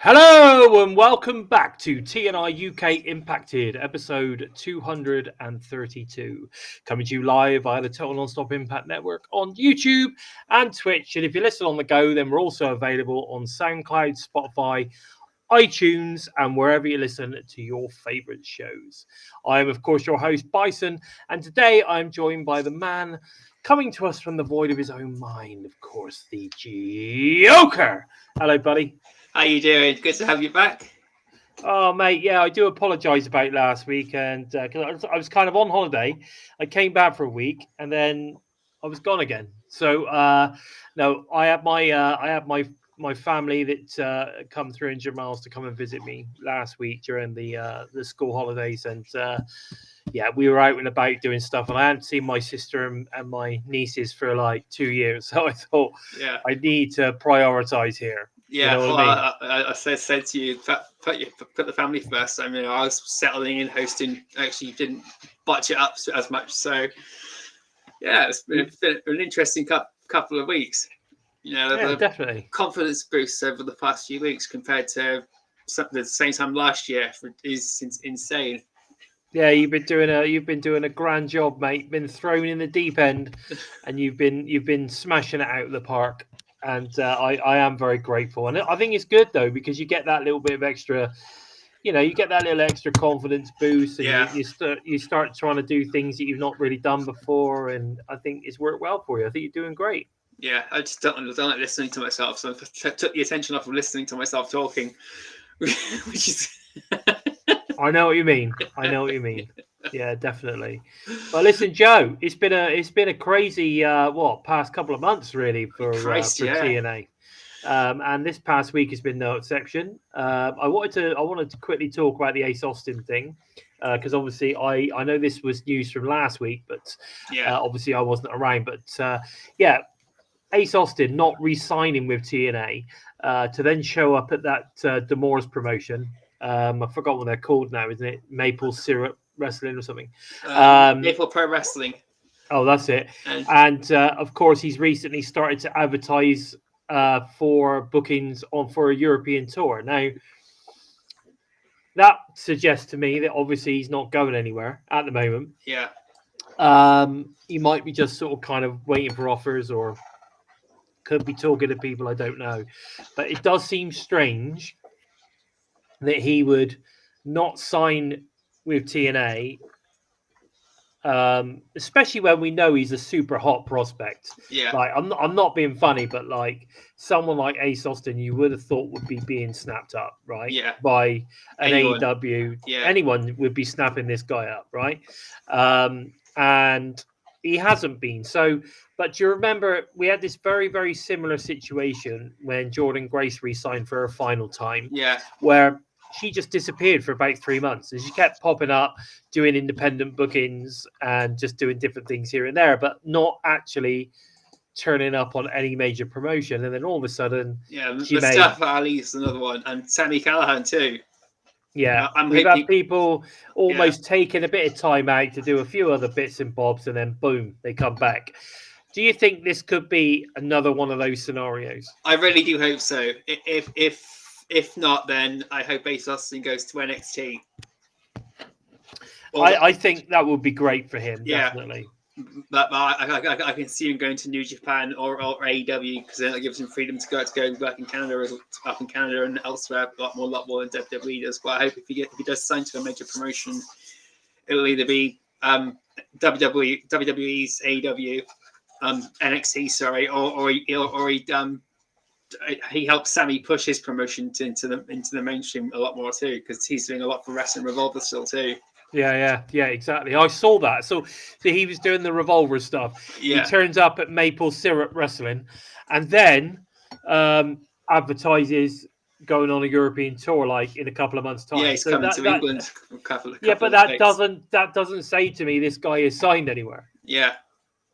Hello and welcome back to TNI-UK Impacted, episode 232. Coming to you live via the Total Non-Stop Impact Network on YouTube and Twitch. And if you listen on the go, then we're also available on SoundCloud, Spotify, iTunes, and wherever you listen to your favourite shows. I am, of course, your host, BISON, and today I'm joined by the man coming to us from the void of his own mind, of course, the Joeker. Hello, buddy. How you doing? Good to have you back. Oh, mate, yeah, I do apologise about last week, and because I was kind of on holiday. I came back for a week, and then I was gone again. So, no, I had my family that come through in Jamal's to come and visit me last week during the school holidays, and yeah, we were out and about doing stuff, and I hadn't seen my sister and my nieces for like 2 years, so I thought, I need to prioritise here. Yeah, you know I said to you, put the family first. I mean, I was settling in, hosting. Actually, didn't botch it up as much. So, yeah, it's been an interesting couple of weeks. You know, definitely confidence boost over the past few weeks compared to the same time last year is insane. Yeah, you've been doing a grand job, mate. Been thrown in the deep end, and you've been smashing it out of the park. And I am very grateful, and I think it's good though because you get that little bit of extra, you get that little extra confidence boost, and you start trying to do things that you've not really done before, and I think it's worked well for you. I think you're doing great. Yeah, I just don't like listening to myself, so I took the attention off of listening to myself talking, which is. I know what you mean. Yeah, definitely. But listen, Joe, it's been a crazy past couple of months really for TNA, and this past week has been no exception. I wanted to quickly talk about the Ace Austin thing because obviously I know this was news from last week, but obviously I wasn't around. But Ace Austin not re-signing with TNA to then show up at that D'Amore's promotion. I forgot what they're called now, isn't it? Maple Syrup Wrestling or something. Maple Pro Wrestling. Oh, that's it. And of course, he's recently started to advertise for bookings for a European tour. Now, that suggests to me that obviously he's not going anywhere at the moment. Yeah. He might be just sort of kind of waiting for offers, or could be talking to people. I don't know, but it does seem strange that he would not sign with TNA, especially when we know he's a super hot prospect. Yeah, like I'm not being funny, but like someone like Ace Austin, you would have thought would be being snapped up, right? Yeah, by an anyone. AEW. Yeah, anyone would be snapping this guy up, right? And he hasn't been. So, but do you remember we had this very, very similar situation when Jordynne Grace re-signed for her final time? Yeah, where she just disappeared for about 3 months, and she kept popping up, doing independent bookings and just doing different things here and there, but not actually turning up on any major promotion. And then all of a sudden, Mustafa Ali's another one, and Sami Callihan too. Yeah, we've had people almost taking a bit of time out to do a few other bits and bobs, and then boom, they come back. Do you think this could be another one of those scenarios? I really do hope so. If not, then I hope Ace Austin goes to NXT. I think that would be great for him, definitely. But I can see him going to New Japan or AEW because then it gives him freedom to go back in Canada, up in Canada and elsewhere, a lot more than WWE does. But I hope if he does sign to a major promotion, it'll either be WWE's AEW, NXT, sorry, or he helps Sammy push his promotion into the mainstream a lot more too, because he's doing a lot for Wrestling Revolver still too. Yeah, exactly. I saw that. So he was doing the Revolver stuff. Yeah. He turns up at Maple Syrup Wrestling, and then advertises going on a European tour like in a couple of months' time. Yeah, he's coming to England. But that doesn't say to me this guy is signed anywhere. Yeah.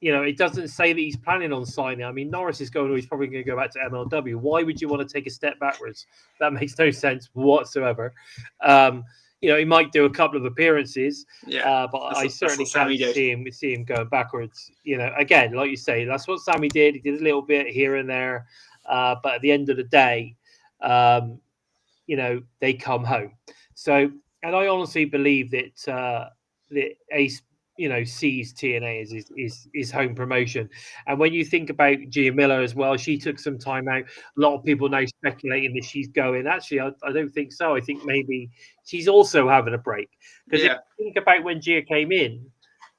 It doesn't say that he's planning on signing. I mean, Norris is going, he's probably going to go back to MLW. Why would you want to take a step backwards? That makes no sense whatsoever. He might do a couple of appearances, but I certainly can't see him going backwards. Again, like you say, that's what Sammy did. He did a little bit here and there, but at the end of the day, they come home. So, and I honestly believe that Ace, sees TNA as his home promotion. And when you think about Gia Miller as well, she took some time out. A lot of people now speculating that she's going. Actually, I don't think so. I think maybe she's also having a break. Because if you think about when Gia came in,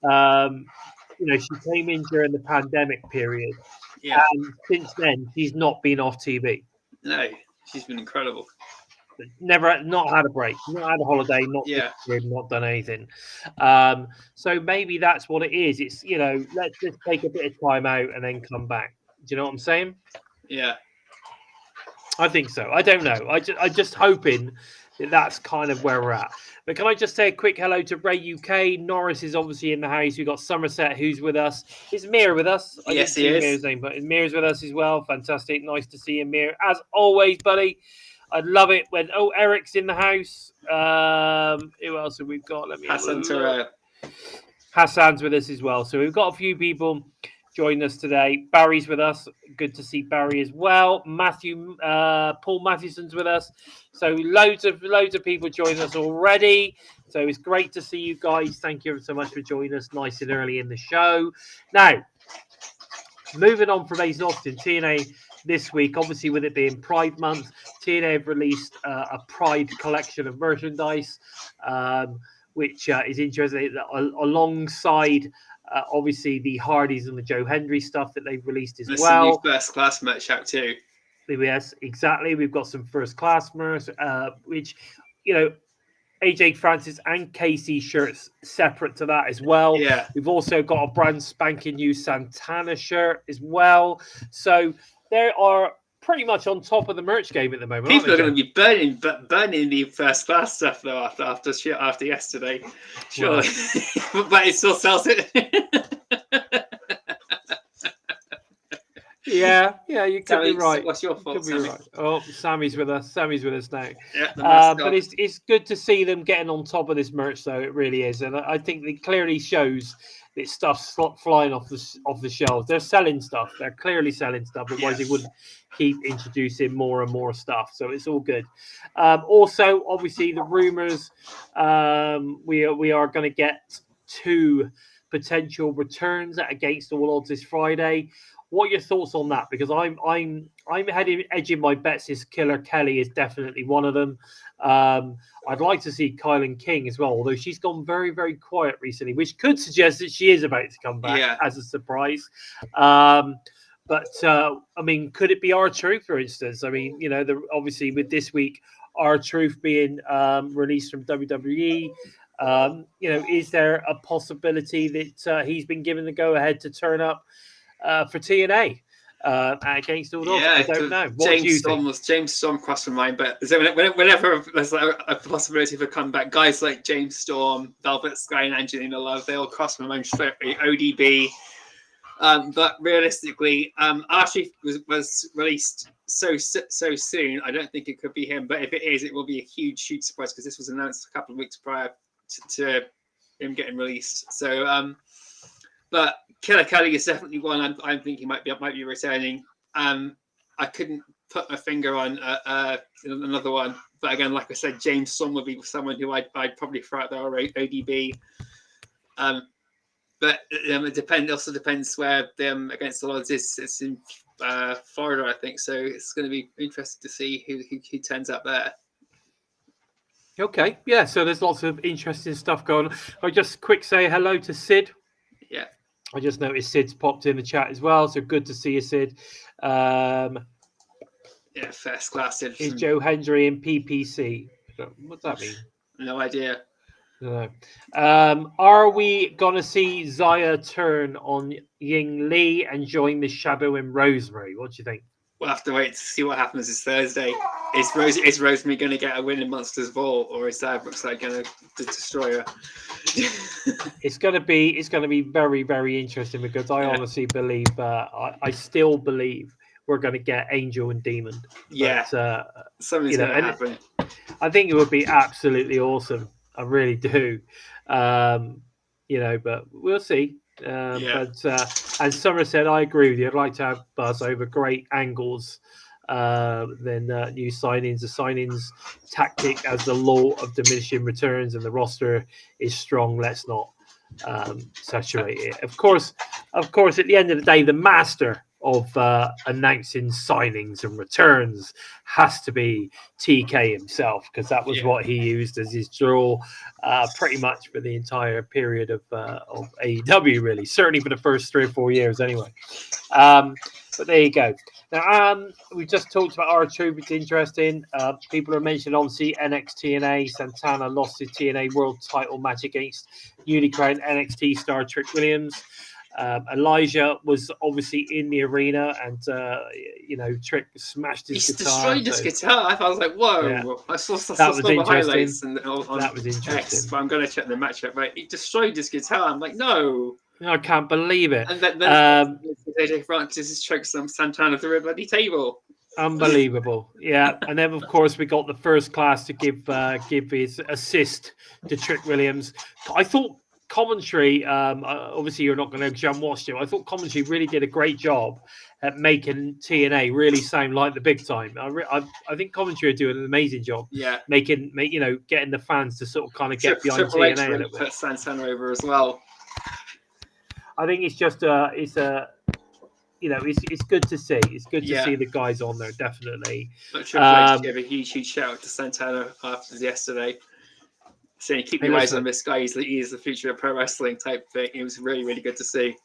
she came in during the pandemic period. Yeah. And since then, she's not been off TV. No, she's been incredible. Not had a break, not had a holiday, not done anything. So maybe that's what it is. It's let's just take a bit of time out and then come back. Do you know what I'm saying? Yeah, I think so. I don't know. I just hoping that that's kind of where we're at. But can I just say a quick hello to Ray UK? Norris is obviously in the house. We've got Somerset who's with us. Is Mir with us? Yes, he is. Mir's name, but Mir's with us as well. Fantastic. Nice to see you, Mir. As always, buddy. I love it when Eric's in the house. Who else have we got? Let me Hassan's with us as well. So we've got a few people joining us today. Barry's with us. Good to see Barry as well. Paul Matthewson's with us. So loads of people joining us already. So it's great to see you guys. Thank you so much for joining us nice and early in the show. Now, moving on from Ace Austin, TNA this week, obviously with it being Pride Month, TNA have released a Pride collection of merchandise, which is interesting, alongside obviously the Hardys and the Joe Hendry stuff that they've released as well. Some new first class merch out too. Yes, exactly. We've got some first class merch, which, AJ Francis and Casey shirts separate to that as well. Yeah. We've also got a brand spanking new Santana shirt as well. So they are pretty much on top of the merch game at the moment. People are going to be burning the first class stuff though after yesterday. Sure, but it still sells it. Yeah, you could be right. What's your thoughts? Right. Oh, Sammy's with us. Sammy's with us now. Yeah, but it's good to see them getting on top of this merch, though. It really is, and I think it clearly shows that stuff's flying off the shelves. They're selling stuff. They're clearly selling stuff. Otherwise, they wouldn't keep introducing more and more stuff. So it's all good. Also, obviously, the rumors. We are going to get 2 potential returns at Against All Odds this Friday. What are your thoughts on that? Because I'm edging my bets. Is Killer Kelly is definitely one of them. I'd like to see Kylan King as well, although she's gone very, very quiet recently, which could suggest that she is about to come back as a surprise. But could it be R-Truth, for instance? Obviously with this week, R-Truth being released from WWE. Is there a possibility that he's been given the go-ahead to turn up for TNA Against All Odds? I don't know. What James Storm crossed my mind, but whenever there's a possibility of a comeback, guys like James Storm, Velvet Sky, and Angelina Love, they all cross my mind straight away. ODB. But realistically, Archie was released so soon. I don't think it could be him, but if it is, it will be a huge surprise because this was announced a couple of weeks prior to him getting released. So, but Killer Kelly is definitely one I'm thinking might be returning. I couldn't put my finger on another one, but again, like I said, James Storm would be someone who I'd probably throw out there, or ODB. But it also depends where them Against All Odds is. It's in Florida, I think. So it's going to be interesting to see who turns up there. Okay, yeah. So there's lots of interesting stuff going on. I just quick say hello to Sid. Yeah. I just noticed Sid's popped in the chat as well. So good to see you, Sid. First class. Is Joe Hendry in PPC? What's that mean? No idea. No. Are we going to see Xia turn on Ying Lee and join the Shadow in Rosemary? What do you think? We'll have to wait to see what happens this Thursday. Is Rosemary going to get a win in Monsters Ball, or is Xia Brookeside going to destroy her? It's going to be very, very interesting because I honestly believe, I still believe we're going to get Angel and Demon. Yeah, something's going to happen. I think it would be absolutely awesome. I really do. But we'll see. And Somerset, I agree with you. I'd like to have Buzz over great angles Then new signings. The signings tactic as the law of diminishing returns, and the roster is strong. Let's not saturate it. Of course, at the end of the day, the master of announcing signings and returns has to be TK himself, because that was what he used as his draw pretty much for the entire period of AEW, really, certainly for the first 3 or 4 years anyway. But there you go. Now, we just talked about R-Truth. It's interesting. People are mentioning, obviously, TNA. Santana lost his TNA World title match against newly crowned NXT star Trick Williams. Elijah was obviously in the arena, and Trick smashed his guitar. He destroyed his guitar. I was like, whoa! Yeah. I saw that was interesting. Highlights on that was interesting. X, but I'm going to check the match up. Right, he destroyed his guitar. I'm like, no. I can't believe it. And then AJ Francis tricked Santana through a bloody table. Unbelievable. Yeah. And then, of course, we got the first class to give his assist to Trick Williams. I thought commentary, obviously you're not going to jump watch it. I thought commentary really did a great job at making TNA really sound like the big time. I think commentary are doing an amazing job. Yeah. Getting the fans to sort of kind of get behind Triple TNA H really a little bit. Put Santana over as well. I think it's just it's good to see. It's good to see the guys on there, definitely. But Triple H gave a huge shout out to Santana after yesterday, saying, "Keep your eyes on this guy. He is the future of pro wrestling," type thing. It was really, really good to see.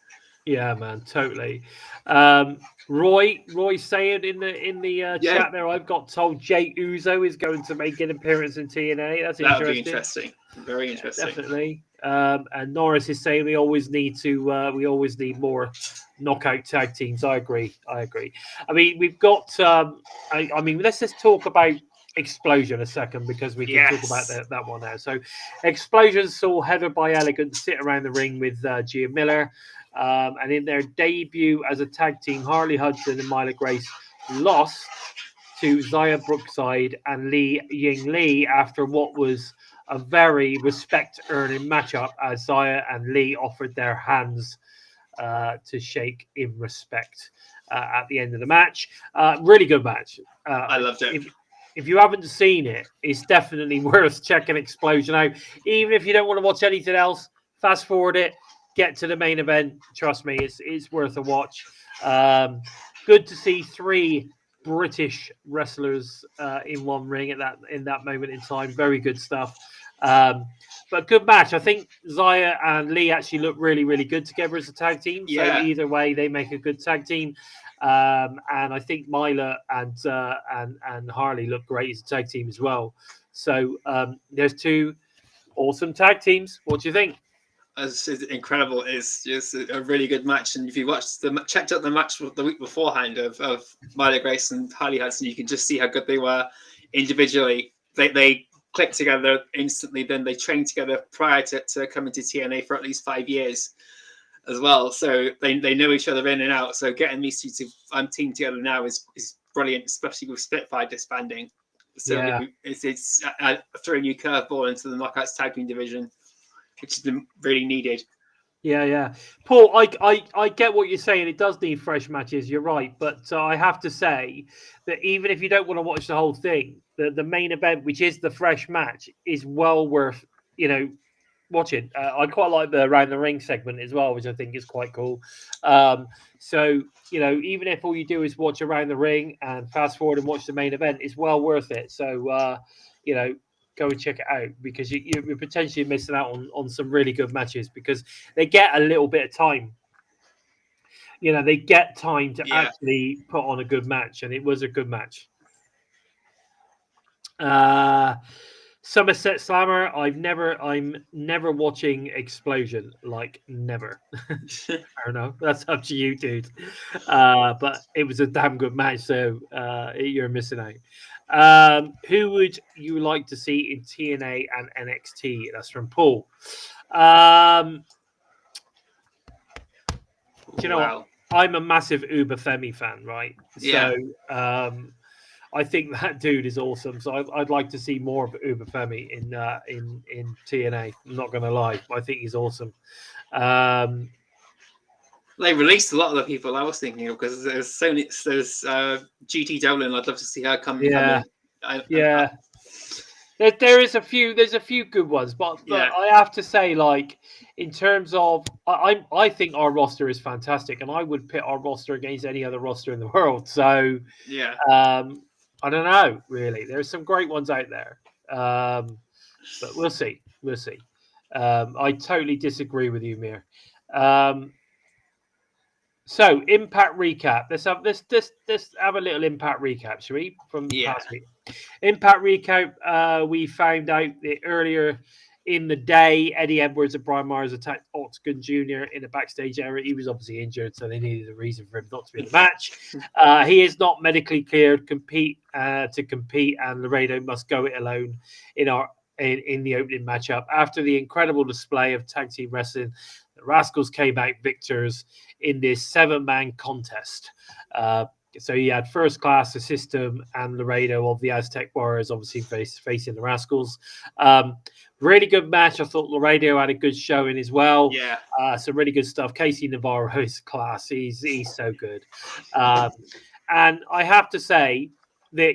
Yeah, man, totally. Roy saying in the chat there, I've got told Jay Uso is going to make an appearance in TNA. That'll be interesting. Very interesting. Definitely. And Norris is saying we always need more knockout tag teams. I agree. I mean, we've got. Let's just talk about Explosion a second, because we can talk about that one now. So, Explosion saw Heather by Elegance sit around the ring with Xia Miller, and in their debut as a tag team, Harley Hudson and Myla Grace lost to Xia Brookeside and Lei Ying Lee after what was a very respect-earning matchup, as Xia and Lee offered their hands to shake in respect at the end of the match. Really good match. I loved it. If you haven't seen it, it's definitely worth checking Explosion out. Even if you don't want to watch anything else, fast forward it, get to the main event. Trust me, it's worth a watch. Good to see 3 British wrestlers in one ring in that moment in time. Very good stuff. But good match. I think Xia and Lee actually look really, really good together as a tag team. So either way, they make a good tag team. And I think Myla and Harley look great as a tag team as well. So there's 2 awesome tag teams. What do you think? It's incredible. It's just a really good match. And if you checked out the match the week beforehand of Myla Grace and Harley Hudson, you can just see how good they were individually. They clicked together instantly. Then they trained together prior to coming to TNA for at least 5 years as well. So they know each other in and out. So getting these 2 to team together now is brilliant, especially with Spitfire disbanding. So it's throwing a new curveball into the Knockouts tag team division, which has been really needed. Yeah. Paul, I get what you're saying. It does need fresh matches. You're right. But I have to say that even if you don't want to watch the whole thing, the main event, which is the fresh match, is well worth, watching. I quite like the around the ring segment as well, which I think is quite cool. So, even if all you do is watch around the ring and fast forward and watch the main event, it's well worth it. So, go and check it out, because you're potentially missing out on some really good matches, because they get a little bit of time. They get time to actually put on a good match, and it was a good match. Somerset Slammer, I'm never watching Explosion, like never. I don't know. That's up to you, dude. But it was a damn good match, so you're missing out. Who would you like to see in TNA and NXT? That's from Paul. Do you know what? I'm a massive Uber Femi fan, right? Yeah. So I think that dude is awesome. So I'd like to see more of Uber Femi in TNA. I'm not going to lie. I think he's awesome. They released a lot of the people I was thinking of because there's so many. There's GT Dolan. I'd love to see her come in. Yeah. There's a few good ones, but I have to say, like, in terms of, I think our roster is fantastic, and I would pit our roster against any other roster in the world. So I don't know, really. There's some great ones out there, but we'll see. I totally disagree with you, Mir. So Impact recap. Let's have a little Impact recap, shall we? From past week. Impact recap. We found out that earlier in the day, Eddie Edwards and Brian Myers attacked Octagon Jr. in a backstage area. He was obviously injured, so they needed a reason for him not to be in the match. He is not medically cleared to compete, and Laredo must go it alone in the opening matchup. After the incredible display of tag team wrestling, the Rascalz came out victors in this 7-man contest. So you had First Class, the System, and Laredo of the Aztec Warriors, obviously facing the Rascalz. Really good match. I thought Laredo had a good showing as well. Yeah. Some really good stuff. Casey Navarro is class. He's so good. And I have to say that,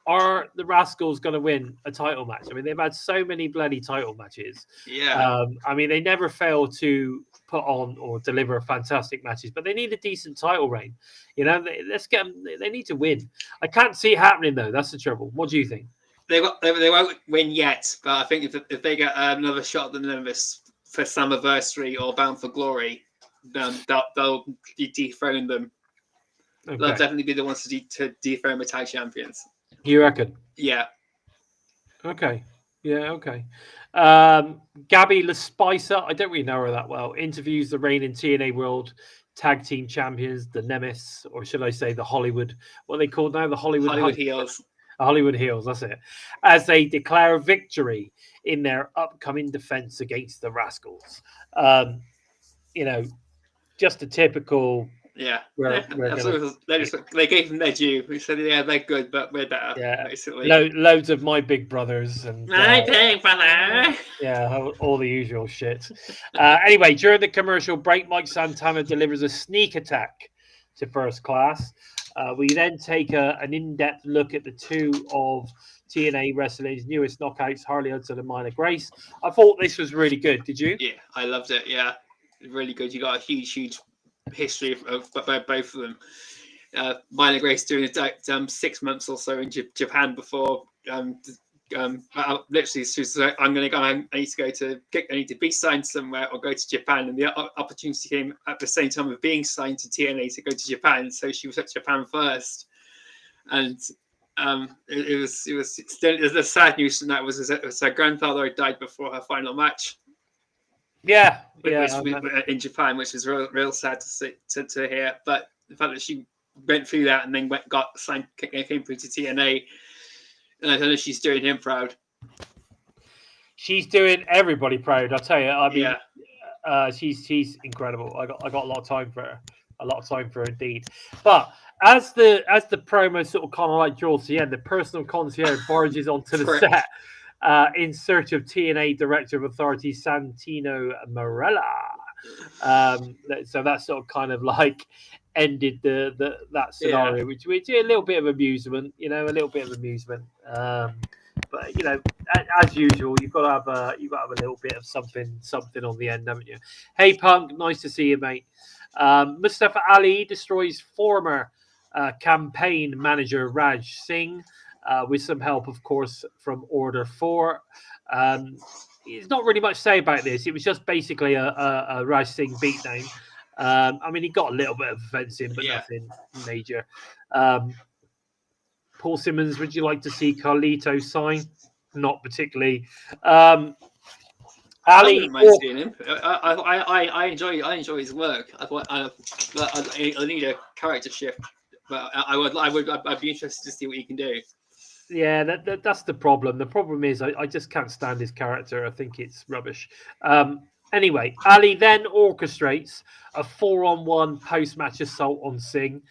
are the Rascalz going to win a title match? I mean, they've had so many bloody title matches. Yeah. I mean, they never fail to put on or deliver fantastic matches, but they need a decent title reign. Let's get them. They need to win. I can't see it happening though. That's the trouble. What do you think? They won't win yet, but I think if they get another shot at the Nimbus for Slammiversary or Bound for Glory, they'll dethrone them. Okay. They'll definitely be the ones to dethrone the tag champions. You reckon? Yeah. Okay. Yeah, okay. Gabby LaSpicer, I don't really know her that well, interviews the reigning TNA World Tag Team Champions, the Nemesis, or should I say the Hollywood, what are they called now? The Hollywood Heels. Hollywood Heels, that's it. As they declare a victory in their upcoming defense against the Rascalz. Just a typical... Yeah, they gave them their due. We said, they're good, but we're better. Yeah, basically. Loads of my big brothers and my big brother. Yeah, all the usual shit. Anyway, during the commercial break, Mike Santana delivers a sneak attack to First Class. We then take an in-depth look at the two of TNA Wrestling's newest knockouts, Harley Hudson and Myla Grace. I thought this was really good. Did you? Yeah, I loved it. Yeah, really good. You got a huge history of both of them. Myla Grace doing 6 months or so in Japan before. Literally, she was like, I need to be signed somewhere or go to Japan, and the opportunity came at the same time of being signed to TNA to go to Japan. So she was at Japan first, and it was the sad news, and that was her grandfather had died before her final match. Yeah, in Japan, which is real sad to hear. But the fact that she went through that and then got signed, came through to TNA, and I don't know, she's doing him proud. She's doing everybody proud. I'll tell you. I mean, she's incredible. I got a lot of time for her. A lot of time for her indeed. But as the promo sort of kind of like draws to the end, the personal concierge barges onto the set. In search of TNA Director of Authority Santino Marella. So that sort of kind of like ended that scenario, which a little bit of amusement, a little bit of amusement. But as usual, you've got to have a little bit of something on the end, haven't you? Hey Punk, nice to see you, mate. Mustafa Ali destroys former campaign manager Raj Singh. With some help, of course, from Order 4. There's not really much to say about this. It was just basically a Raj Singh beatdown. I mean, he got a little bit of offense in, but nothing major. Paul Simmons, would you like to see Carlito sign? Not particularly. Ali, I wouldn't mind seeing him. I enjoy his work. I need a character shift, but I'd be interested to see what he can do. Yeah, that's the problem. The problem is I just can't stand his character. I think it's rubbish. Anyway, Ali then orchestrates a 4-on-1 post-match assault on Singh.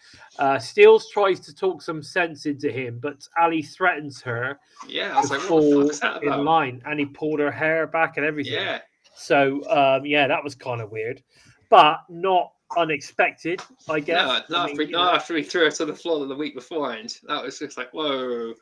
Steels tries to talk some sense into him, but Ali threatens her. Yeah, I was like, what the fuck is that about? In line, and he pulled her hair back and everything. Yeah. So that was kind of weird, but not unexpected, I guess. After he threw her to the floor the week beforehand, that was just like, whoa.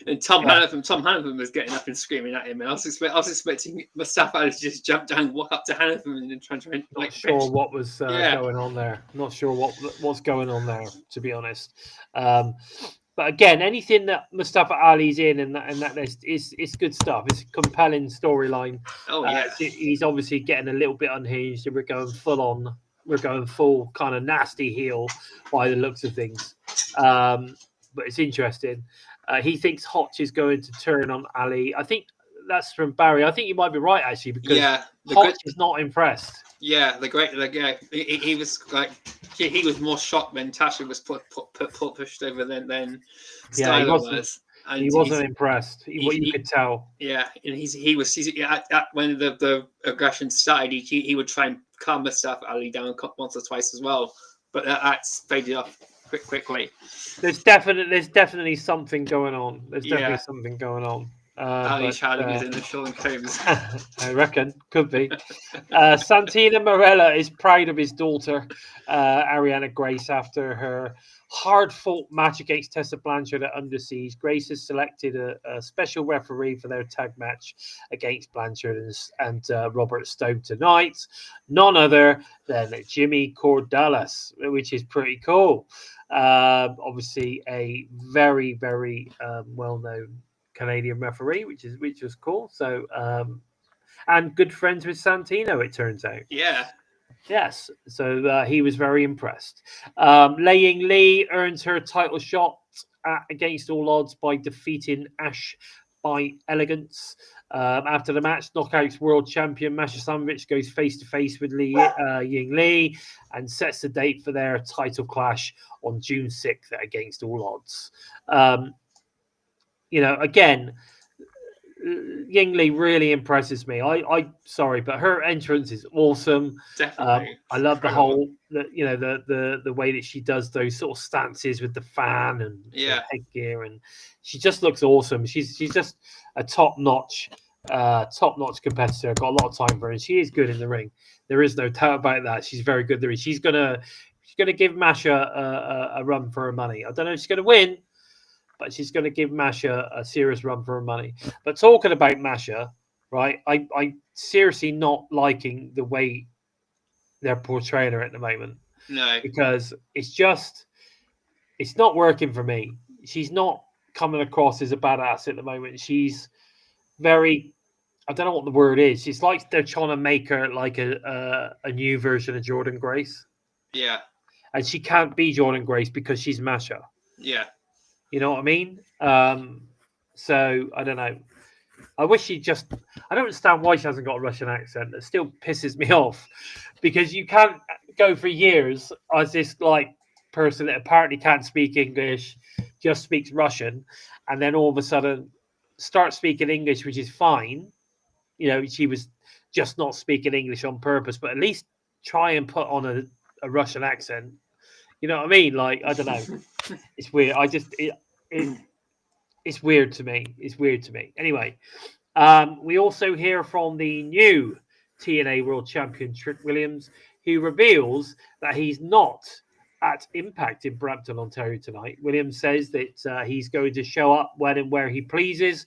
And Tom Hannafin was getting up and screaming at him, and I was expecting Mustafa Ali to just jump down, walk up to Hannafin, and then try and not sure what was going on there. Not sure what's going on there, to be honest. But again, anything that Mustafa Ali's in and that list is good stuff. It's a compelling storyline. Oh yeah, he's obviously getting a little bit unhinged, and we're going full kind of nasty heel by the looks of things. But it's interesting. He thinks Hotch is going to turn on Ali. I think that's from Barry. I think you might be right, actually, because Hotch is not impressed. Yeah, he was like, he was more shocked when Tasha was pushed over than Styler was. And he wasn't impressed. You could tell. Yeah, and when the aggression started, he would try and calm Mustafa Ali down once or twice as well, but that's faded off quickly. There's definitely something going on. Something going on. Ali Charlie is in the Sean Combs. I reckon could be. Santino Marella is proud of his daughter, Ariana Grace, after her hard-fought match against Tessa Blanchard at Under Siege. Grace has selected a special referee for their tag match against Blanchard and Robert Stone tonight. None other than Jimmy Cordelis, which is pretty cool. Obviously, a very, very well-known Canadian referee, which was cool. So, and good friends with Santino, it turns out. Yeah. Yes. So he was very impressed. Lei Ying Lee earns her title shot against all odds by defeating Ash by elegance. After the match, Knockouts World Champion Masha Slamovich goes face to face with Ying Lee and sets the date for their title clash on June 6th against all odds. Again, Ying Lee really impresses me. Sorry, but her entrance is awesome. Definitely. I love the whole, the way that she does those sort of stances with the fan and the headgear, and she just looks awesome. She's just a top-notch competitor. Got a lot of time for her, and she is good in the ring. There is no doubt about that. She's very good in the ring. She's gonna give Masha a run for her money. I don't know if she's gonna win, but she's going to give Masha a serious run for her money. But talking about Masha, right, I seriously not liking the way they're portraying her at the moment. No. Because it's not working for me. She's not coming across as a badass at the moment. She's very, I don't know what the word is. It's like they're trying to make her like a new version of Jordan Grace. Yeah. And she can't be Jordan Grace because she's Masha. Yeah. You know what I mean? So I don't know. I wish I don't understand why she hasn't got a Russian accent. It still pisses me off because you can't go for years as this like person that apparently can't speak English, just speaks Russian, and then all of a sudden start speaking English, which is fine. She was just not speaking English on purpose, but at least try and put on a Russian accent. You know what I mean? Like, I don't know. It's weird. It's weird to me. It's weird to me. Anyway, we also hear from the new TNA World Champion, Trick Williams, who reveals that he's not at Impact in Brampton, Ontario tonight. Williams says that he's going to show up when and where he pleases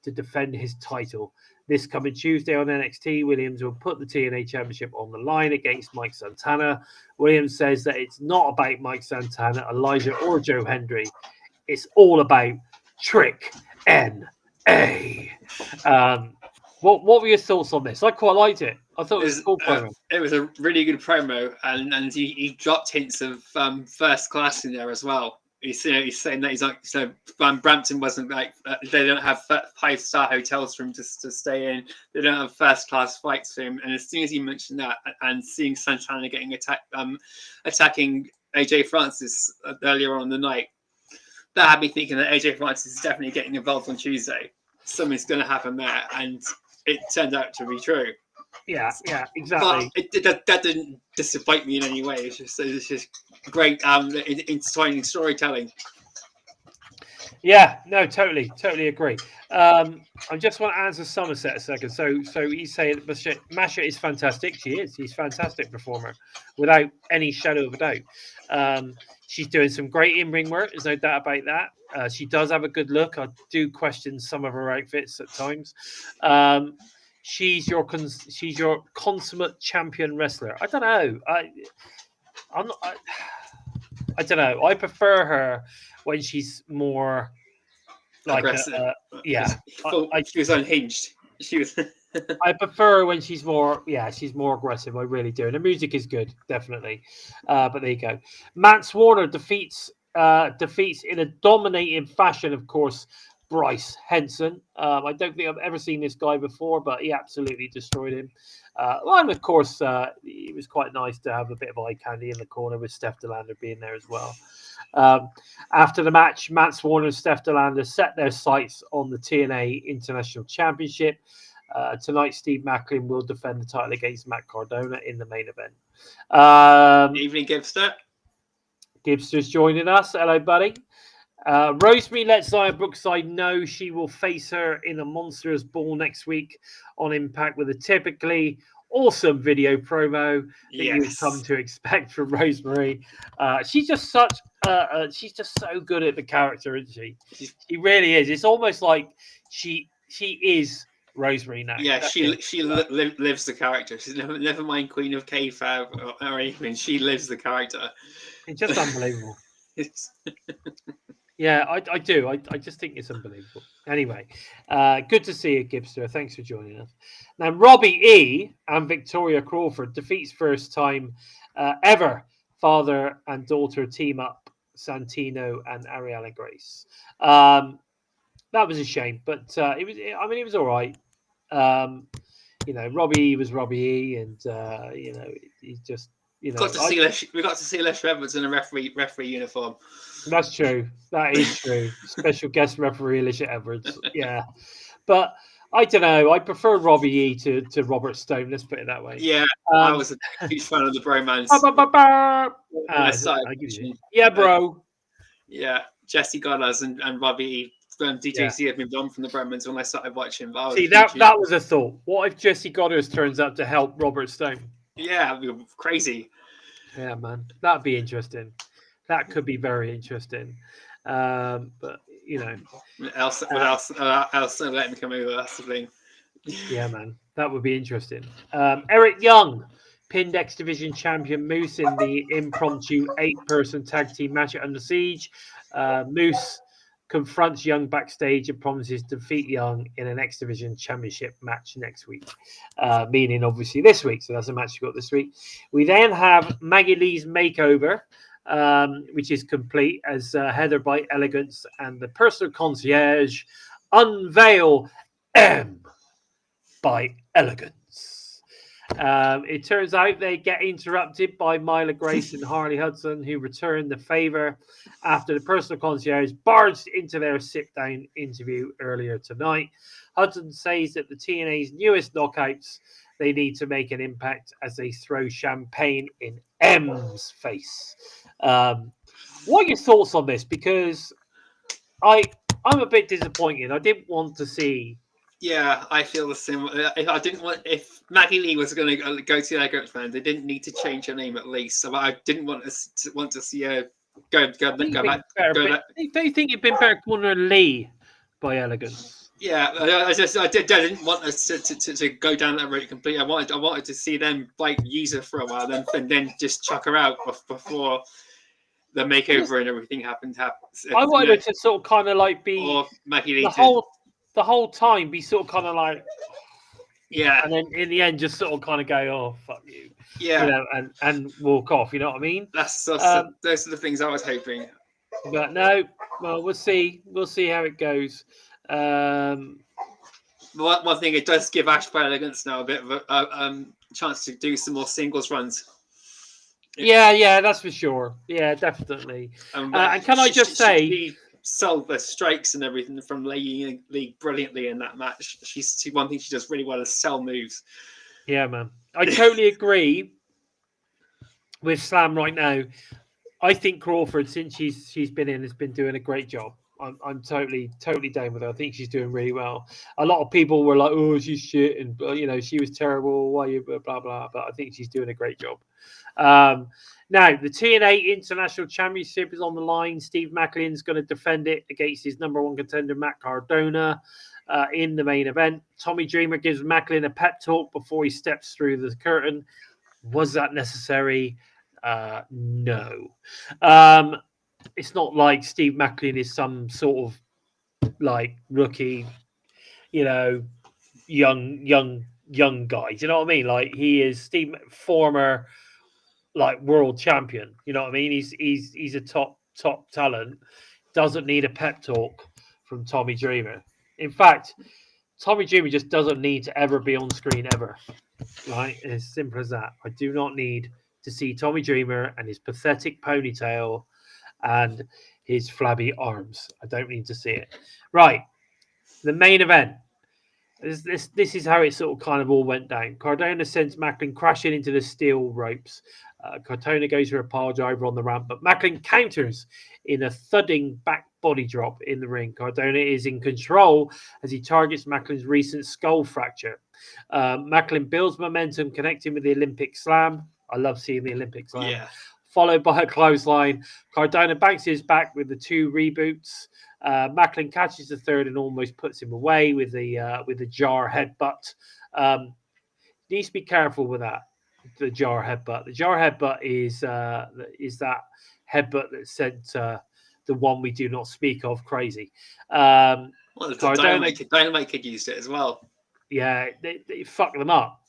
to defend his title. This coming Tuesday on NXT, Williams will put the TNA Championship on the line against Mike Santana. Williams says that it's not about Mike Santana, Elijah, or Joe Hendry. It's all about Trick NA. What were your thoughts on this? I quite liked it. I thought it was a cool promo. It was a really good promo, and he dropped hints of first class in there as well. He's saying that he's like, so Brampton wasn't like, they don't have 5-star hotels for him to stay in. They don't have first class flights for him. And as soon as he mentioned that, and seeing Santana getting attacking AJ Francis earlier on in the night, that had me thinking that AJ Francis is definitely getting involved on Tuesday. Something's going to happen there, and it turned out to be true. Yeah, exactly. But that didn't disappoint me in any way. It's just great intertwining storytelling. Yeah, no, totally agree. I just want to answer Somerset a second. So he's saying Masha is fantastic. She is. She's a fantastic performer, without any shadow of a doubt. She's doing some great in-ring work. There's no doubt about that. She does have a good look. I do question some of her outfits at times. She's your consummate champion wrestler. I don't know. I'm not. I don't know. I prefer her when she's more like aggressive. yeah. She was unhinged. She was. I prefer when she's more aggressive. I really do. And the music is good, definitely. But there you go. Mance Warner defeats in a dominating fashion, of course, Bryce Henson. I don't think I've ever seen this guy before, but he absolutely destroyed him. And of course, it was quite nice to have a bit of eye candy in the corner with Steph DeLander being there as well. After the match, Mance Warner and Steph DeLander set their sights on the TNA International Championship. Tonight, Steve Maclin will defend the title against Matt Cardona in the main event. Evening, Gibster. Gibster's joining us. Hello, buddy. Rosemary lets Xia Brookeside know she will face her in a Monsters Ball next week on Impact with a typically awesome video promo that you've come to expect from Rosemary. She's just she's just so good at the character, isn't she? She really is. It's almost like she is Rosemary now. Yeah, she lives the character. She's never mind Queen of Kayfabe or anything. She lives the character. It's just unbelievable. Yeah, I do. I just think it's unbelievable. Anyway, good to see you, Gibster. Thanks for joining us. Now, Robbie E. and Victoria Crawford defeats first time ever father and daughter team up Santino and Ariana Grace. That was a shame, but it was all right. Robbie E was Robbie E, and he just. We got to see Les Edwards in a referee uniform. That's true. That is true. Special guest referee Alicia Edwards. Yeah, but I don't know. I prefer Robbie E to Robert Stone. Let's put it that way. Yeah, I was a huge fan of the bromance. Yeah, bro. Yeah, Jesse Goddard and Robbie E. DJC had moved on from the bromance when I started watching. See, that was a thought. What if Jesse Goddard turns up to help Robert Stone? Yeah, that'd be crazy. Yeah, man, that'd be interesting. That could be very interesting. But else let me come over. That's the thing. Yeah, man, that would be interesting. Eric Young pinned X Division champion Moose in the impromptu 8-person tag team match at Under Siege. Moose confronts Young backstage and promises to defeat Young in an X Division Championship match next week, meaning obviously this week. So that's a match we got this week. We then have Maggie Lee's makeover, which is complete as Heather by Elegance and the personal concierge unveil M by Elegance. It turns out they get interrupted by Myla Grace and Harley Hudson, who return the favor after the personal concierge barged into their sit-down interview earlier tonight. Hudson says that the TNA's newest knockouts, they need to make an impact as they throw champagne in M's face. What are your thoughts on this? Because I'm a bit disappointed. I didn't want to see. Yeah, I feel the same. If Maggie Lee was going to go to the Elegance band, they didn't need to change her name at least. So I didn't want to see her go back. Don't you think it'd been better calling her Lee by Elegance? Yeah, I didn't want us to go down that route completely. I wanted to see them use her for a while, and then just chuck her out before the makeover and everything happens. I wanted her to sort of kind of be or Maggie Lee the whole time be sort of kind of yeah, and then in the end just sort of kind of go, oh fuck you, yeah, and walk off. You know what I mean? Those are the things I was hoping. But no, well, we'll see how it goes. One thing, it does give Ash by Elegance now a bit of a chance to do some more singles runs. Yeah, that's for sure. Yeah, definitely. And can I just say, she sold the strikes and everything from Lei Ying Lee brilliantly in that match. One thing she does really well is sell moves. Yeah, man, I totally agree with Slam right now. I think Crawford, since she's been in, has been doing a great job. I'm totally down with her. I think she's doing really well. A lot of people were like, "Oh, she's shit," and she was terrible. Why you blah blah? But I think she's doing a great job. Now the TNA International Championship is on the line. Steve Maclin's going to defend it against his number one contender Matt Cardona in the main event. Tommy Dreamer gives Maclin a pep talk before he steps through the curtain. Was that necessary? No. It's not like Steve Maclin is some sort of like rookie, young guy. Do you know what I mean? Like he is Steve, former like world champion. You know what I mean? He's a top talent. Doesn't need a pep talk from Tommy Dreamer. In fact, Tommy Dreamer just doesn't need to ever be on screen ever. Right? As simple as that. I do not need to see Tommy Dreamer and his pathetic ponytail and his flabby arms. I don't need to see it. Right. The main event. This is how it sort of kind of all went down. Cardona sends Maclin crashing into the steel ropes. Cardona goes for a pile driver on the ramp, but Maclin counters in a thudding back body drop in the ring. Cardona is in control as he targets Maclin's recent skull fracture. Maclin builds momentum, connecting with the Olympic Slam. I love seeing the Olympic Slam. Yeah. Followed by a clothesline. Cardona banks his back with the two reboots. Maclin catches the third and almost puts him away with the jar headbutt. Needs to be careful with that. The jar headbutt. The jar headbutt is that headbutt that sent the one we do not speak of crazy. Well, Dynamite Kid used it as well. Yeah, they fuck them up.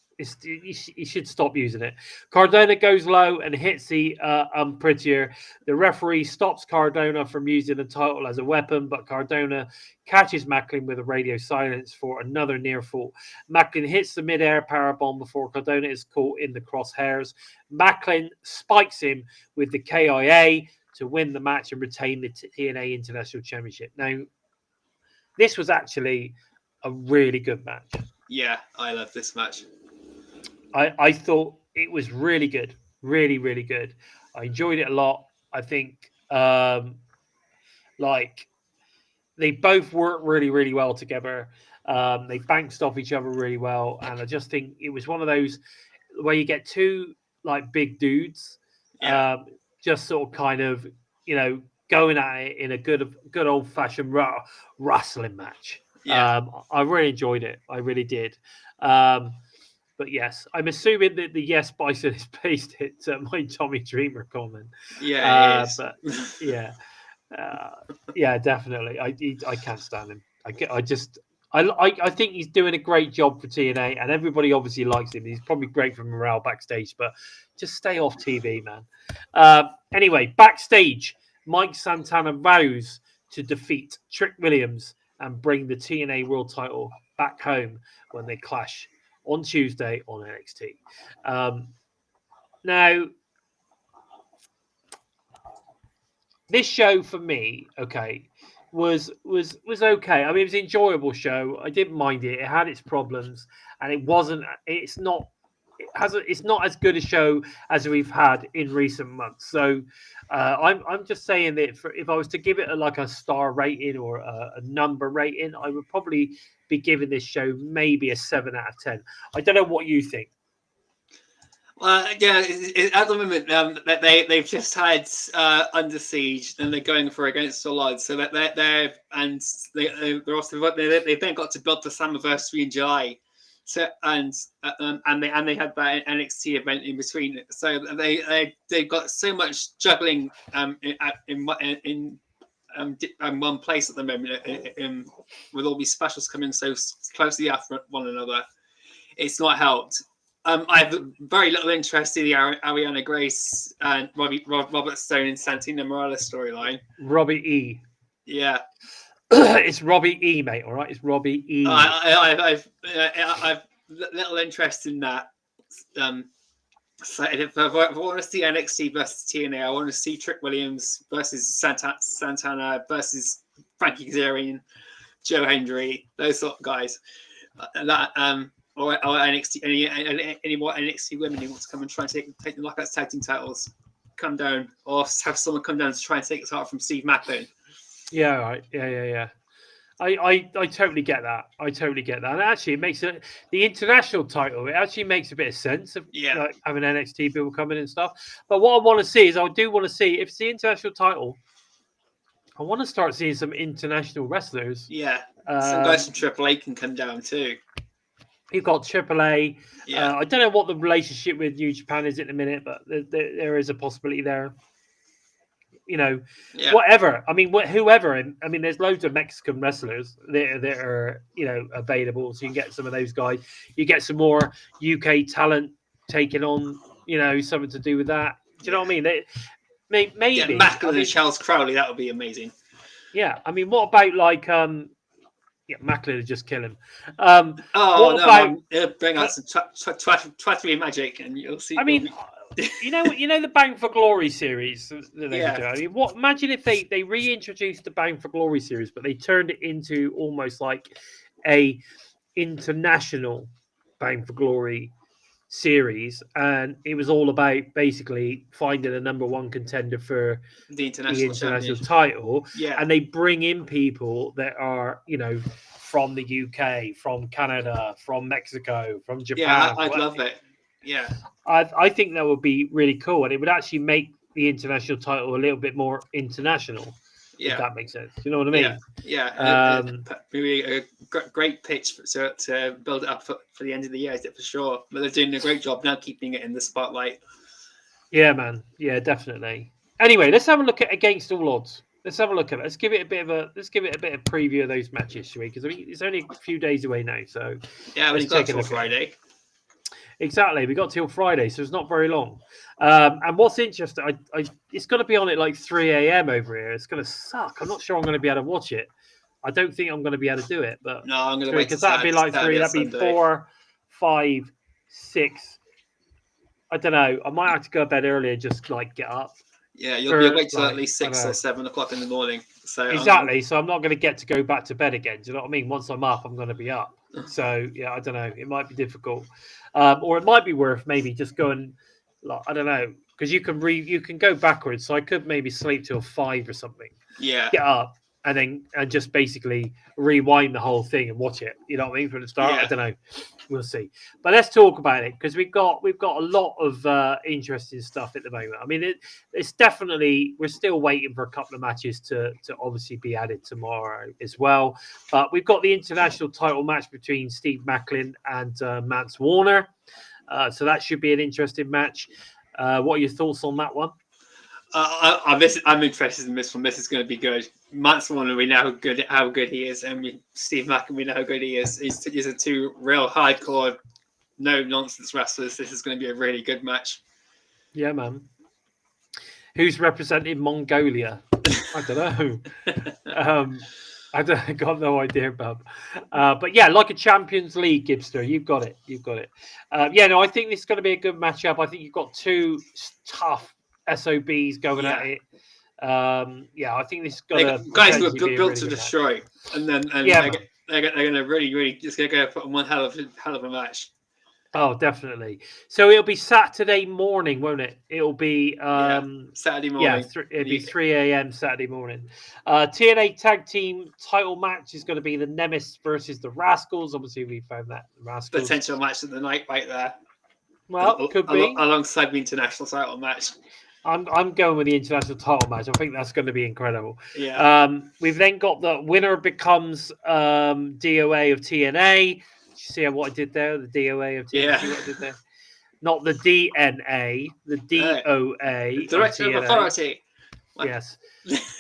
You should stop using it. Cardona goes low and hits the Unprettier. The referee stops Cardona from using the title as a weapon, but Cardona catches Maclin with a radio silence for another near fall. Maclin hits the mid-air powerbomb before Cardona is caught in the crosshairs. Maclin spikes him with the KIA to win the match and retain the TNA International Championship. Now, this was actually a really good match. Yeah, I love this match. I thought it was really good. Really, really good. I enjoyed it a lot. I think they both worked really, really well together. They bounced off each other really well. And I just think it was one of those where you get two like big dudes just sort of kind of, going at it in a good old fashioned wrestling match. Yeah. I really enjoyed it. I really did. But yes, I'm assuming that the yes Bison is based it my Tommy Dreamer comment. Yeah, but yeah, definitely. I can't stand him. I think he's doing a great job for TNA, and everybody obviously likes him. He's probably great for morale backstage, but just stay off TV, man. Anyway, backstage, Mike Santana vows to defeat Trick Williams and bring the TNA World Title back home when they clash on Tuesday on NXT. Now, this show for me, was okay. I mean, it was an enjoyable show. I didn't mind it. It had its problems, and it's not as good a show as we've had in recent months. So I'm just saying that if I was to give it a star rating or a number rating, I would probably be giving this show maybe a 7 out of 10. I don't know what you think. Yeah, at the moment they've just had Under Siege, and they're going for Against All Odds. So they've then got to build the Slammiversary in July. So and they had that NXT event in between. So they've got so much juggling in one place at the moment, with all these specials coming so closely after one another. It's not helped. I have very little interest in the Ariana Grace and Robert Stone and Santino Marella storyline. Robbie E. Yeah. It's Robbie E, mate. All right, it's Robbie E. I've little interest in that. So if I want to see NXT versus TNA, I want to see Trick Williams versus Santana versus Frankie Kazarian, Joe Hendry, those sort of guys. Or NXT, any more NXT women who want to come and try and take the Knockouts Tag Team titles, come down, or have someone come down to try and take the title from Steve Maclin. Yeah, right. Yeah. I totally get that. I totally get that. And actually, it makes it the international title. It actually makes a bit of sense of like having NXT people coming and stuff. But what I want to see is, I do want to see if it's the international title. I want to start seeing some international wrestlers. Yeah, some guys from AAA can come down too. You've got AAA. Yeah. I don't know what the relationship with New Japan is at the minute, but there is a possibility there. Whatever. I mean, whoever. I mean, there's loads of Mexican wrestlers that are available, so you can get some of those guys. You get some more UK talent taking on, something to do with that. Do you know what I mean? Maybe Maclin and Charles Crowley. That would be amazing. Yeah, I mean, what about like Maclin would just kill him. Bring out some twattery magic, and you'll see. I mean. You know the Bound for Glory series that they do. I mean, imagine if they reintroduced the Bound for Glory series, but they turned it into almost like a international Bound for Glory series, and it was all about basically finding a number one contender for the international title. Yeah, and they bring in people that are from the UK, from Canada, from Mexico, from Japan. Yeah, I'd love it. Yeah, I think that would be really cool, and it would actually make the international title a little bit more international. Yeah, if that makes sense. You know what I mean? Yeah. Maybe a great pitch to build it up for the end of the year, is it for sure? But they're doing a great job now keeping it in the spotlight. Yeah, man. Yeah, definitely. Anyway, let's have a look at Against All Odds. Let's have a look at it. Let's give it a bit of preview of those matches, shall we? Because I mean, it's only a few days away now, so yeah, we've got till Friday. Exactly, we got till Friday, so it's not very long. And what's interesting, it's going to be on at like 3 a.m. over here. It's going to suck. I'm not sure I'm going to be able to watch it. I don't think I'm going to be able to do it. But no, I'm going to wait because that'd be like 3. That'd be 4, 5, 6. I don't know. I might have to go to bed earlier, just like get up. Yeah, you'll be awake till at least 6 or 7 o'clock in the morning. So exactly. So I'm not going to get to go back to bed again. Do you know what I mean? Once I'm up, I'm going to be up. So yeah, I don't know. It might be difficult, or it might be worth maybe just going. Like, I don't know, because you can go backwards. So I could maybe sleep till 5 or something. Yeah. Get up and just basically rewind the whole thing and watch it. You know what I mean, from the start. Yeah. I don't know. We'll see. But let's talk about it, because we've got a lot of interesting stuff at the moment. I mean, it's definitely, we're still waiting for a couple of matches to obviously be added tomorrow as well. But we've got the international title match between Steve Maclin and Mance Warner. So that should be an interesting match. What are your thoughts on that one? I'm interested in this one. This is going to be good. Mance Warner, we know how good he is, and Steve Maclin, we know how good he is. These are two real hardcore, no nonsense wrestlers. This is going to be a really good match. Yeah, man. Who's representing Mongolia? I don't know. I got no idea, Bub. But yeah, like a Champions League, Gibster, you've got it. I think this is going to be a good matchup. I think you've got two tough SOBs going at it. I think this is going to guys who are built to destroy, and they're going to really just going to go put on one hell of a match. Oh, definitely. So it'll be Saturday morning, won't it? It'll be Saturday morning. Yeah, it'll be 3 a.m. Saturday morning. TNA tag team title match is going to be the Nemesis versus the Rascalz. Obviously, we found that Rascalz potential match of the night right there. Well, could be alongside the international title match. I'm going with the international title match. I think that's going to be incredible. Yeah. We've then got the winner becomes DOA of TNA. See what I did there? The DOA of TNA. Yeah. See what I did there? Not the DNA, the DOA. Director of Authority. Yes.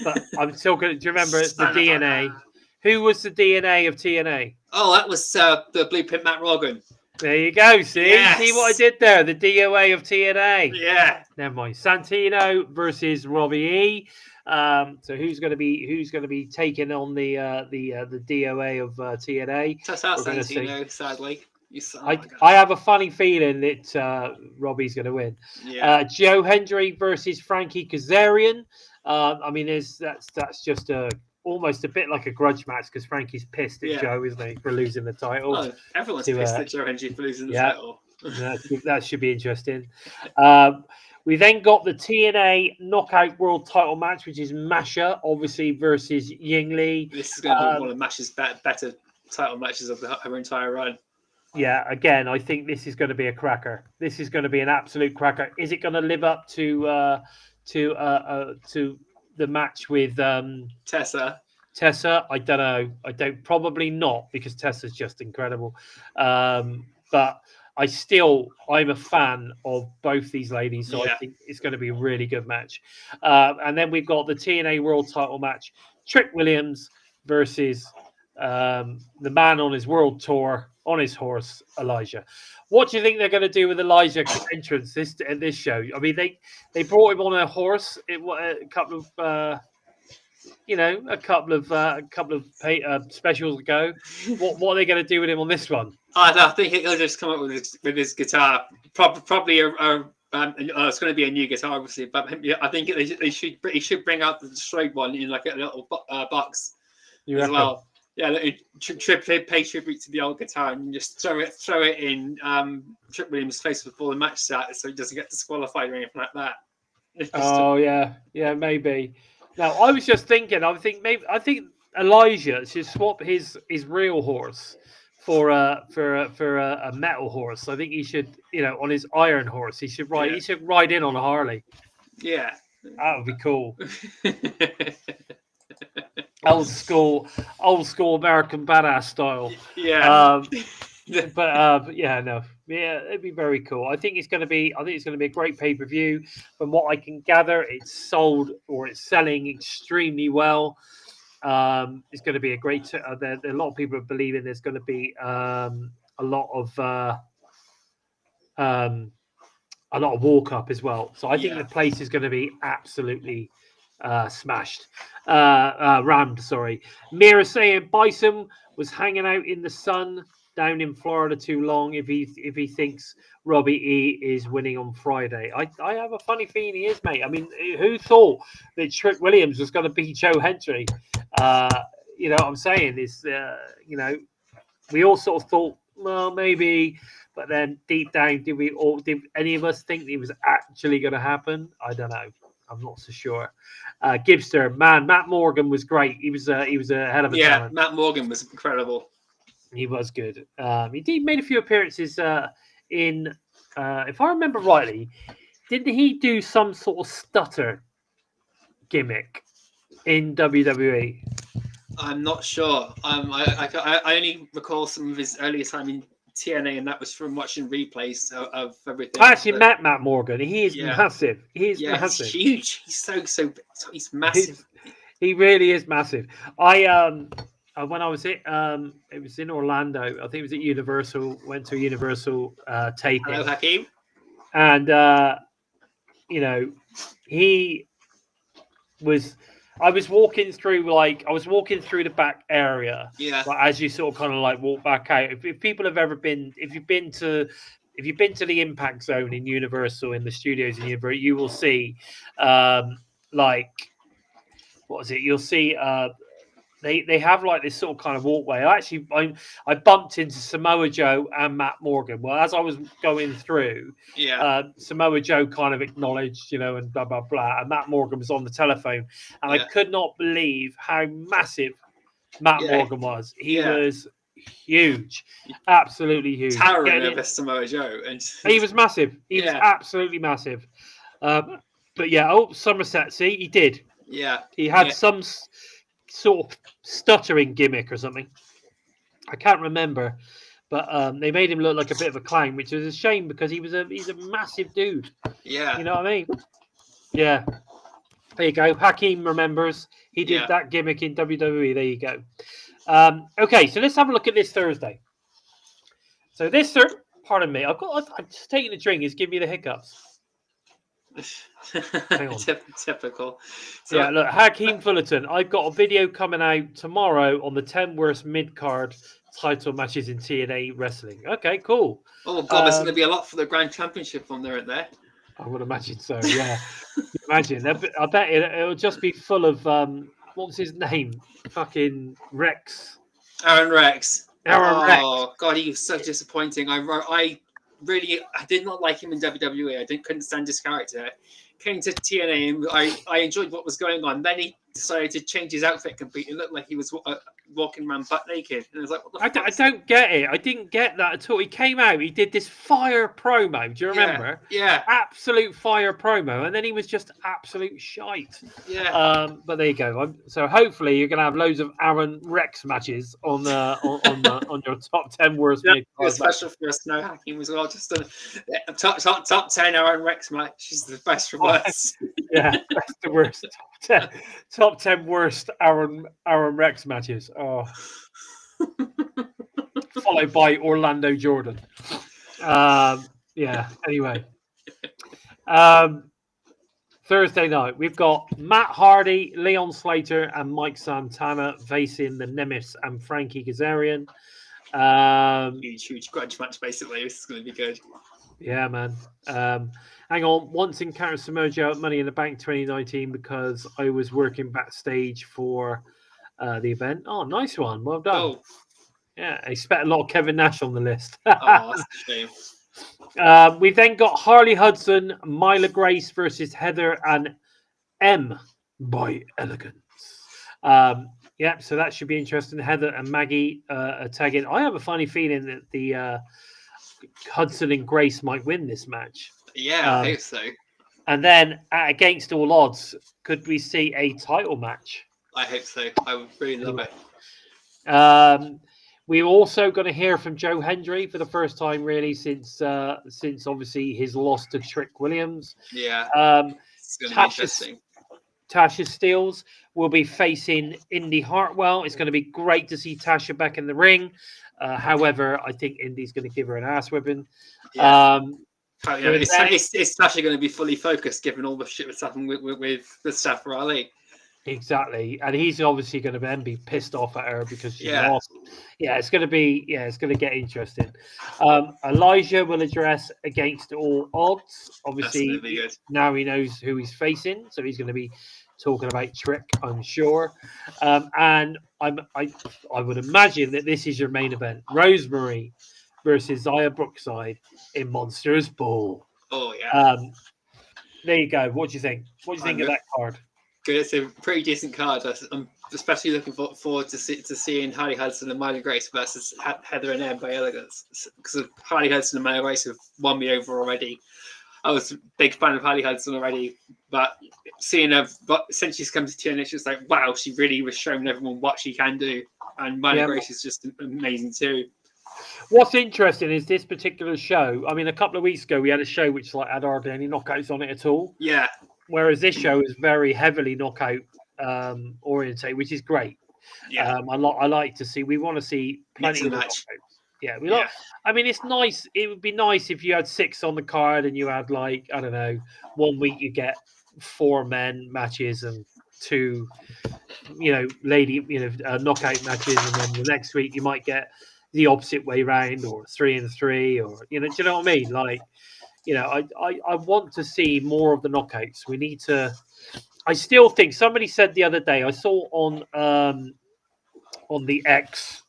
But I'm still going to. Do you remember the DNA? Who was the DNA of TNA? Oh, that was the Blueprint Matt Rogan. There you go. See? Yes. See what I did there? The DOA of TNA. Yeah. Never mind. Santino versus Robbie E. So who's going to be taking on the DOA of TNA? That's our Santino, sadly. I have a funny feeling that Robbie's going to win. Yeah. Joe Hendry versus Frankie Kazarian. I mean, that's just almost a bit like a grudge match, because Frankie's pissed at Joe, isn't he, for losing the title? Oh, everyone's pissed at Joe Hendry for losing the title. That should be interesting. We then got the TNA Knockout World Title match, which is Masha, obviously, versus Ying Lee. This is going to be one of Masha's better title matches of her entire run. Yeah, again, I think this is going to be a cracker. This is going to be an absolute cracker. Is it going to live up to the match with Tessa? I don't know. Probably not, because Tessa's just incredible. But I'm a fan of both these ladies, so I think it's going to be a really good match. And then we've got the TNA World Title match: Trick Williams versus the man on his world tour on his horse, Elijah. What do you think they're going to do with Elijah entrance this show? I mean, they brought him on a horse. A couple of specials ago. What are they going to do with him on this one? I think he'll just come up with his guitar. Probably it's going to be a new guitar, obviously. But I think he should bring out the destroyed one in like a little box as well. Yeah, pay tribute to the old guitar and just throw it in Trick Williams' face before the match starts, so he doesn't get disqualified or anything like that. Yeah, maybe. Now, I was just thinking. I think Elijah should swap his real horse for a metal horse. I think he should, on his iron horse, he should ride. Yeah. He should ride in on a Harley. Yeah, that would be cool. old school American badass style. Yeah. It'd be very cool. I think it's going to be a great pay-per-view. From what I can gather, it's selling extremely well. It's going to be a great. There are a lot of people are believing there's going to be a lot of walk-up as well. So I think the place is going to be absolutely smashed. Rammed, sorry. Mira saying Bison was hanging out in the sun down in Florida too long if he thinks Robbie E is winning on Friday. I have a funny feeling he is, mate. I mean, who thought that Trick Williams was going to beat Joe Hendry? You know what I'm saying? Is we all sort of thought, well, maybe, but then deep down, did any of us think it was actually going to happen? I don't know. I'm not so sure. Gibster, man, Matt Morgan was great. He was a hell of a talent. Matt Morgan was incredible. He was good. He made a few appearances in, if I remember rightly, didn't he do some sort of stutter gimmick in WWE? I'm not sure. I only recall some of his earlier time in TNA, and that was from watching replays of everything. I actually met Matt Morgan. He is massive. He is massive. He's huge. He's massive. He really is massive. When I was it was in Orlando. I think it was at Universal. Went to a Universal taping. Hello, Hakeem. And he was. I was walking through the back area. Yeah. Like, as you sort of kind of like walk back out. If people have ever been, if you've been to the Impact Zone in Universal, in the studios in Universal, you will see, You'll see. They have like this sort of kind of walkway. I bumped into Samoa Joe and Matt Morgan. Well, as I was going through, Samoa Joe kind of acknowledged, and blah blah blah. And Matt Morgan was on the telephone, and I could not believe how massive Matt Morgan was. He was huge, absolutely huge, towering over Samoa Joe, and he was massive. He was absolutely massive. Somerset, see, he did. Yeah, he had some sort of stuttering gimmick or something. I can't remember, but they made him look like a bit of a clown, which is a shame because he's a massive dude. Yeah, you know what I mean? Yeah. There you go. Hakeem remembers. He did that gimmick in WWE. There you go. Okay, so let's have a look at this Thursday. So pardon me, I'm just taking a drink. It's giving me the hiccups. Hang on. Typical. So, look, Hakeem Fullerton. I've got a video coming out tomorrow on the 10 worst mid-card title matches in TNA wrestling. Okay, cool. Oh God, there's going to be a lot for the Grand Championship on there, isn't there? I would imagine so. Yeah, imagine. I bet it'll just be full of what was his name? Fucking Rex. Aaron Rex. Rex. Oh God, he was so disappointing. I I did not like him in WWE. Couldn't stand his character. Came to TNA and I enjoyed what was going on. Then he decided to change his outfit completely. It looked like he was walking around butt naked. And I was like, what the fuck? I don't get it. I didn't get that at all. He came out, he did this fire promo. Do you remember? Yeah. Absolute fire promo. And then he was just absolute shite. Yeah. But there you go. So hopefully you're going to have loads of Aaron Rex matches on your top 10 worst mid-card. Special for us snow hacking as well. Just a top 10 Aaron Rex match is the best from us. Yeah, that's the worst. Top 10 worst Aaron Rex matches. Oh. Followed by Orlando Jordan. Yeah, anyway. Thursday night, we've got Matt Hardy, Leon Slater, and Mike Santana facing the Nemesis and Frankie Kazarian. Huge grudge match, basically. This is going to be good. Yeah, man. Hang on. Once encountered Samoa at Money in the Bank 2019 because I was working backstage for the event. Oh, nice one. Well done. Oh. Yeah, I expect a lot of Kevin Nash on the list. Oh, that's a shame. We've then got Harley Hudson, Myla Grace versus Heather and M by Elegance. Yeah, so that should be interesting. Heather and Maggie are tagging. I have a funny feeling that the Hudson and Grace might win this match. Yeah, I hope so. And then, against all odds, could we see a title match? I hope so. I would really love it. We're also going to hear from Joe Hendry for the first time, really, since obviously his loss to Trick Williams. Yeah, it's going to be interesting. Tasha Steelz will be facing Indy Hartwell. It's going to be great to see Tasha back in the ring. However, I think Indy's going to give her an ass whipping. Yeah. It's Tasha going to be fully focused, given all the shit that's happened with Mustafa Ali. Exactly, and he's obviously going to then be pissed off at her because she lost. Yeah, it's going to get interesting. Elijah will address Against All Odds. Obviously, now he knows who he's facing, so he's going to be talking about Trick, I'm sure. And I would imagine that this is your main event: Rosemary versus Xia Brookeside in Monsters Ball. Oh yeah. There you go. What do you think? What do you think of that card? Good. It's a pretty decent card. I'm especially looking forward to seeing Harley Hudson and Myla Grace versus Heather and M by Elegance, because Harley Hudson and Myla Grace have won me over already. I was a big fan of Harley Hudson already, but seeing her, since she's come to TNA, it's just like, wow, she really was showing everyone what she can do, and Myla Grace is just amazing too. What's interesting is this particular show. I mean, a couple of weeks ago, we had a show which had hardly any knockouts on it at all. Yeah. Whereas this show is very heavily knockout oriented, which is great. Yeah. I like to see. We want to see plenty of knockouts. Yeah, like. I mean, it's nice. It would be nice if you had 6 on the card and you had, like, I don't know, 1 week you get 4 men matches and 2, knockout matches, and then the next week you might get the opposite way round, or 3 and 3, or do you know what I mean? Like. I want to see more of the knockouts. We need to. I still think somebody said the other day. I saw on the X.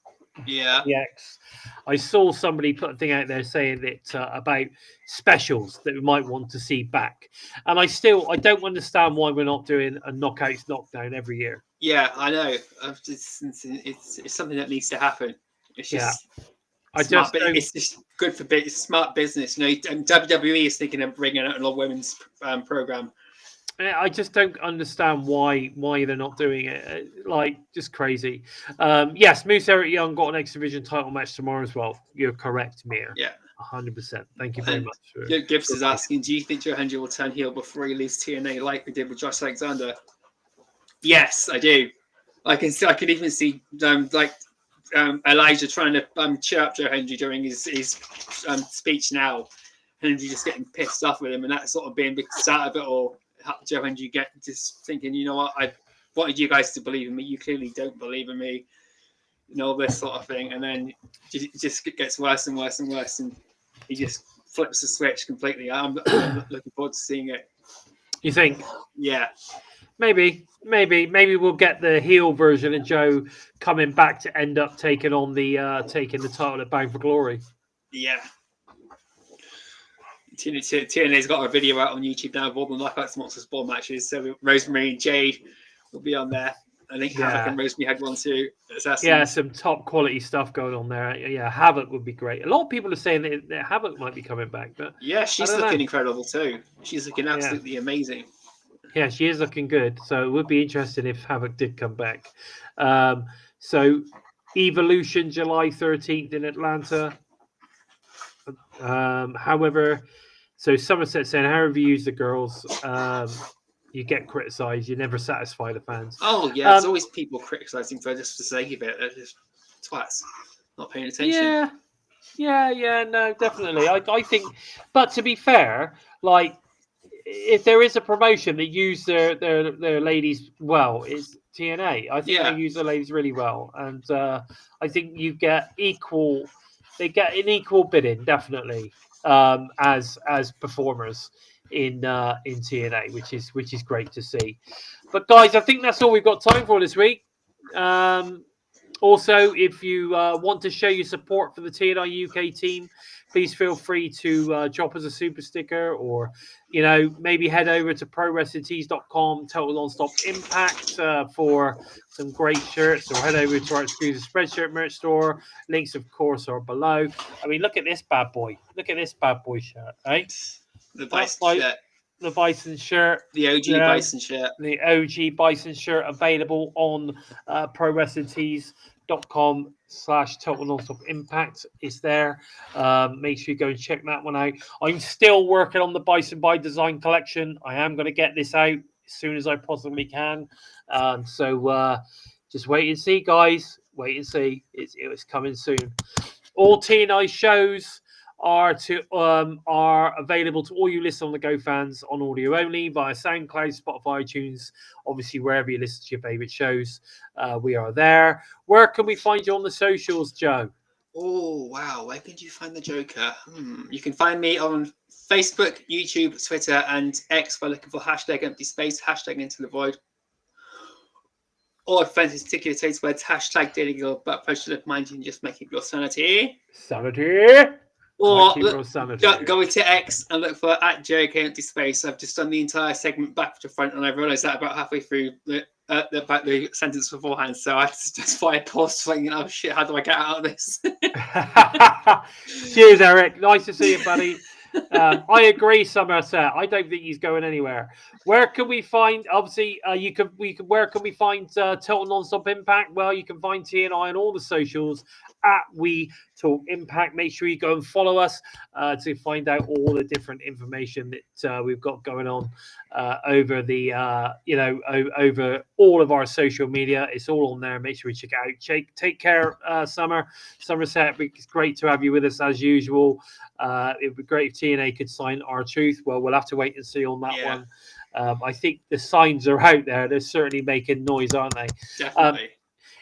Yeah. The X. I saw somebody put a thing out there saying that about specials that we might want to see back. And I don't understand why we're not doing a knockouts knockdown every year. Yeah, I know. It's something that needs to happen. It's just. Yeah. It's just good for smart business. WWE is thinking of bringing out an all-women's program. I just don't understand why they're not doing it. Just crazy. Yes, Moose Eric Young got an X Division title match tomorrow as well. You're correct, Mia. Yeah, 100%. Thank you very much. Gibbs is asking, do you think Joe Hendry will turn heel before he leaves TNA like we did with Josh Alexander? Yes, I do. I can even see Elijah trying to cheer up Joe Hendry during his speech now. Hendry just getting pissed off with him, and that sort of being the start of it all. Joe Hendry just thinking, you know what, I wanted you guys to believe in me. You clearly don't believe in me. All this sort of thing. And then it just gets worse and worse and worse, and he just flips the switch completely. I'm looking forward to seeing it. You think? Yeah. Maybe we'll get the heel version of Joe coming back to end up taking on the title at Bound for Glory. Yeah. TNA's got a video out on YouTube now of all the Knockouts Monsters Ball matches. So Rosemary and Jade will be on there. I think Havoc and Rosemary had one too. Yeah, some top quality stuff going on there. Yeah, Havoc would be great. A lot of people are saying that Havoc might be coming back, but yeah, she's looking incredible too. She's looking absolutely amazing. Yeah, she is looking good. So it would be interesting if Havoc did come back. So Evolution, July 13th in Atlanta. However, so Somerset saying, however you use the girls, you get criticised. You never satisfy the fans. Oh yeah, there's always people criticising for just the sake of it. They're just twats, not paying attention. Yeah, no, definitely. I think, but to be fair, like if there is a promotion that use their ladies well, it's TNA. I think they use the ladies really well, and I think you get equal. They get an equal bidding, definitely, as performers in TNA, which is great to see. But guys, I think that's all we've got time for this week. Also, if you want to show your support for the TNI UK team, please feel free to drop us a super sticker, or maybe head over to prowrestlingtees.com, Total Nonstop Impact, for some great shirts, or head over to our exclusive Spreadshirt merch store. Links, of course, are below. I mean, look at this bad boy. Look at this bad boy shirt, right? The Bison shirt. The Bison shirt. The OG Bison shirt. The OG Bison shirt available on prowrestlingtees.com/Total Nonstop Impact. It's there. Make sure you go and check that one out. I'm still working on the Bison by Design collection. I am going to get this out as soon as I possibly can. So just wait and see, guys. Wait and see. It's coming soon. All TNI shows are available to all you listen on the Go fans on audio only via SoundCloud, Spotify, iTunes, obviously wherever you listen to your favorite shows. We are there. Where can we find you on the socials, Joe? Oh wow, where can you find the Joker? You can find me on Facebook, YouTube, Twitter, and X by looking for #EmptySpace, #IntoTheVoid. Or offensive particular takes words, #Daily Girl, but post to mind you and just make it your sanity. Or go into X and look for @JokerEmptySpace. I've just done the entire segment back to front, and I realised that about halfway through the sentence beforehand. So that's why I paused, thinking, "Oh shit, how do I get out of this?" Cheers, Eric. Nice to see you, buddy. I agree, Somerset. I don't think he's going anywhere. Where can we find? Obviously, where can we find Total Nonstop Impact? Well, you can find TNI on all the socials @We Talk Impact. Make sure you go and follow us to find out all the different information that we've got going on over the over all of our social media. It's all on there. Make sure you check it out. Take care, Somerset. It's great to have you with us as usual. It would be great if TNA could sign R-Truth. Well, we'll have to wait and see on that one. I think the signs are out there. They're certainly making noise, aren't they? Definitely.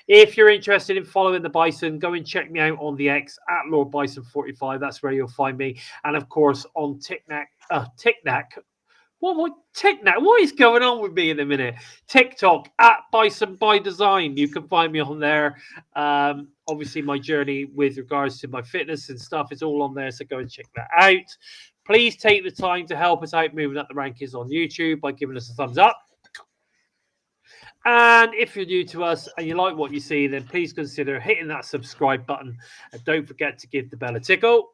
If you're interested in following the Bison, go and check me out on the X @LordBison45. That's where you'll find me. And of course on TikTok. What is going on with me in a minute? TikTok @BisonByDesign. You can find me on there. Obviously, my journey with regards to my fitness and stuff is all on there, so go and check that out. Please take the time to help us out moving up the rankings on YouTube by giving us a thumbs up. And if you're new to us and you like what you see, then please consider hitting that subscribe button. And don't forget to give the bell a tickle,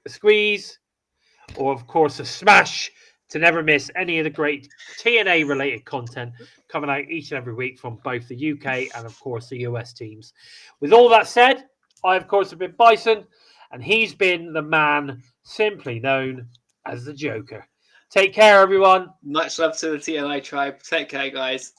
a squeeze, or of course a smash to never miss any of the great TNA related content coming out each and every week from both the UK and of course the US teams. With all that said, I of course have been Bison, and he's been the man simply known as the Joker. Take care, everyone. Much love to the TNI tribe. Take care, guys.